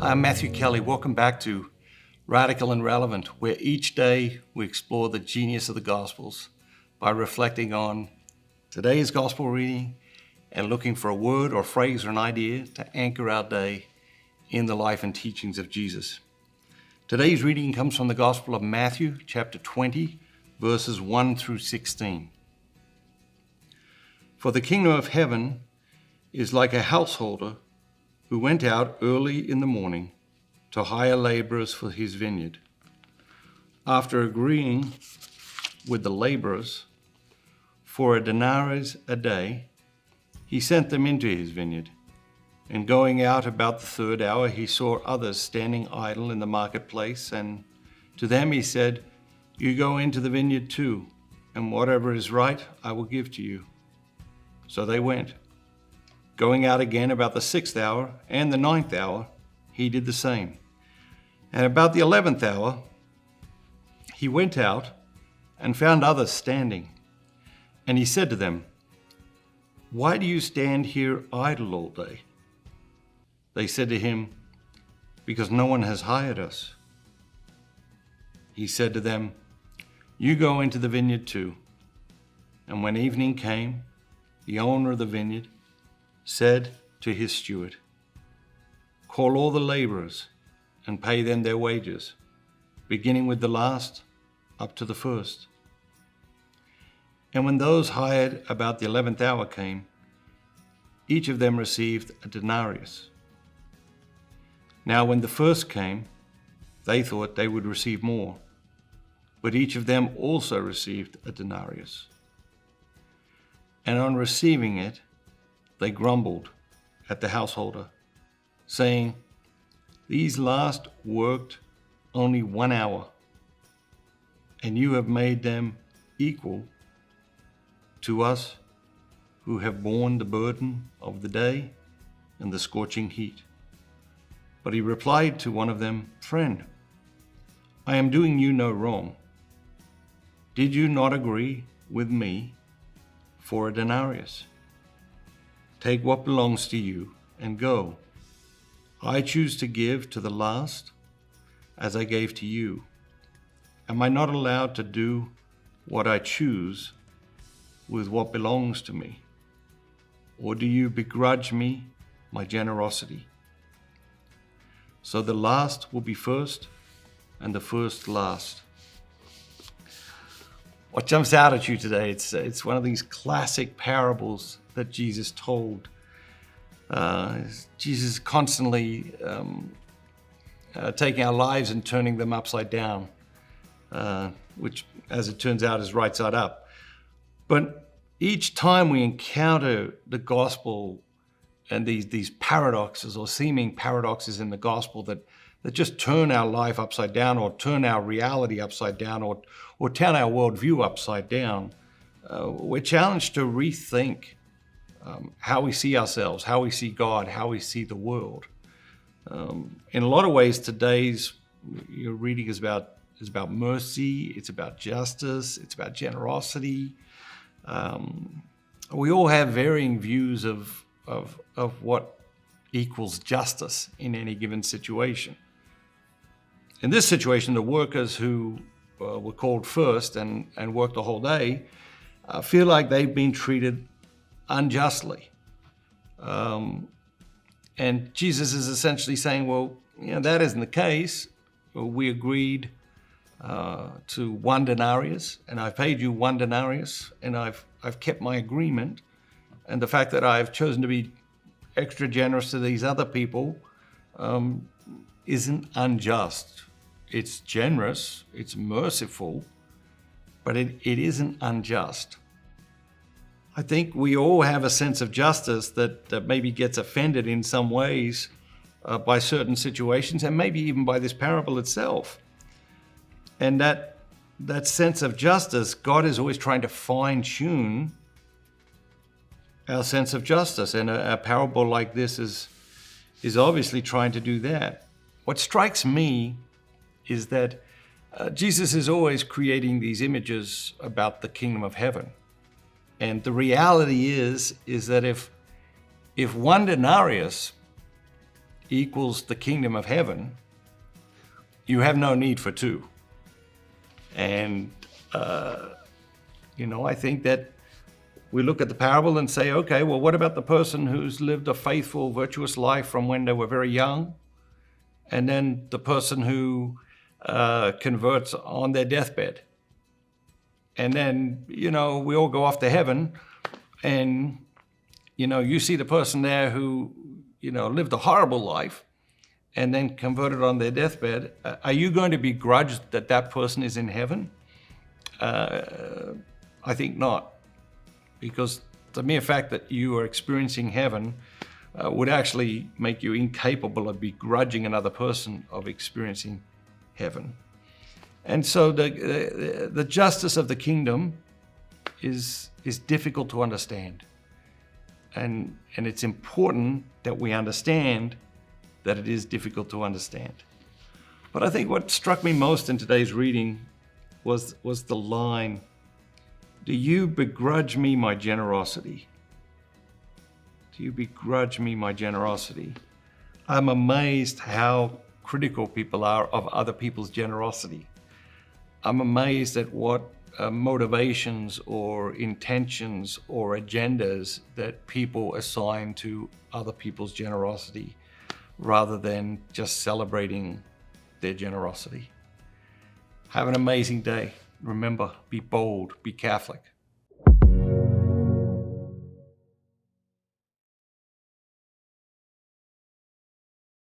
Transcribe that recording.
I'm Matthew Kelly. Welcome back to Radical and Relevant, where each day we explore the genius of the Gospels by reflecting on today's Gospel reading and looking for a word or phrase or an idea to anchor our day in the life and teachings of Jesus. Today's reading comes from the Gospel of Matthew, chapter 20, verses 1 through 16. For the kingdom of heaven is like a householder who went out early in the morning to hire laborers for his vineyard. After agreeing with the laborers for a denarius a day, he sent them into his vineyard. And going out about the third hour, he saw others standing idle in the marketplace, and to them he said, "You go into the vineyard too, and whatever is right I will give to you." So they went. Going out again about the 6th hour and the 9th hour, he did the same. And about the 11th hour, he went out and found others standing. And he said to them, "Why do you stand here idle all day?" They said to him, "Because no one has hired us." He said to them, "You go into the vineyard too." And when evening came, the owner of the vineyard said to his steward, "Call all the laborers and pay them their wages, beginning with the last up to the first." And when those hired about the 11th hour came, each of them received a denarius. Now when the first came, they thought they would receive more, but each of them also received a denarius. And on receiving it, they grumbled at the householder, saying, "These last worked only 1 hour, and you have made them equal to us who have borne the burden of the day and the scorching heat." But he replied to one of them, "Friend, I am doing you no wrong. Did you not agree with me for a denarius? Take what belongs to you and go. I choose to give to the last as I gave to you. Am I not allowed to do what I choose with what belongs to me? Or do you begrudge me my generosity?" So the last will be first, and the first last. What jumps out at you today? It's one of these classic parables that Jesus told. Jesus constantly taking our lives and turning them upside down, which, as it turns out, is right side up. But each time we encounter the gospel and these paradoxes or seeming paradoxes in the gospel that just turn our life upside down, or turn our reality upside down, or turn our worldview upside down, we're challenged to rethink how we see ourselves, how we see God, how we see the world. In a lot of ways, today's your reading is about mercy, it's about justice, it's about generosity. We all have varying views of what equals justice in any given situation. In this situation, the workers who were called first and worked the whole day feel like they've been treated unjustly. And Jesus is essentially saying, well, that isn't the case. We agreed to 1 denarius, and I've paid you 1 denarius, and I've kept my agreement. And the fact that I've chosen to be extra generous to these other people isn't unjust. It's generous, it's merciful, but it isn't unjust. I think we all have a sense of justice that maybe gets offended in some ways by certain situations, and maybe even by this parable itself. And that sense of justice, God is always trying to fine-tune our sense of justice, and a parable like this is obviously trying to do that. What strikes me is that Jesus is always creating these images about the kingdom of heaven. And the reality is that if 1 denarius equals the kingdom of heaven, you have no need for two. And, I think that we look at the parable and say, okay, well, what about the person who's lived a faithful, virtuous life from when they were very young? And then the person who converts on their deathbed. And then, we all go off to heaven, and, you see the person there who, lived a horrible life and then converted on their deathbed. Are you going to begrudge that that person is in heaven? I think not, because the mere fact that you are experiencing heaven would actually make you incapable of begrudging another person of experiencing heaven. And so the justice of the kingdom is difficult to understand. And it's important that we understand that it is difficult to understand. But I think what struck me most in today's reading was the line, "Do you begrudge me my generosity? Do you begrudge me my generosity?" I'm amazed how critical people are of other people's generosity. I'm amazed at what motivations or intentions or agendas that people assign to other people's generosity rather than just celebrating their generosity. Have an amazing day. Remember, be bold, be Catholic.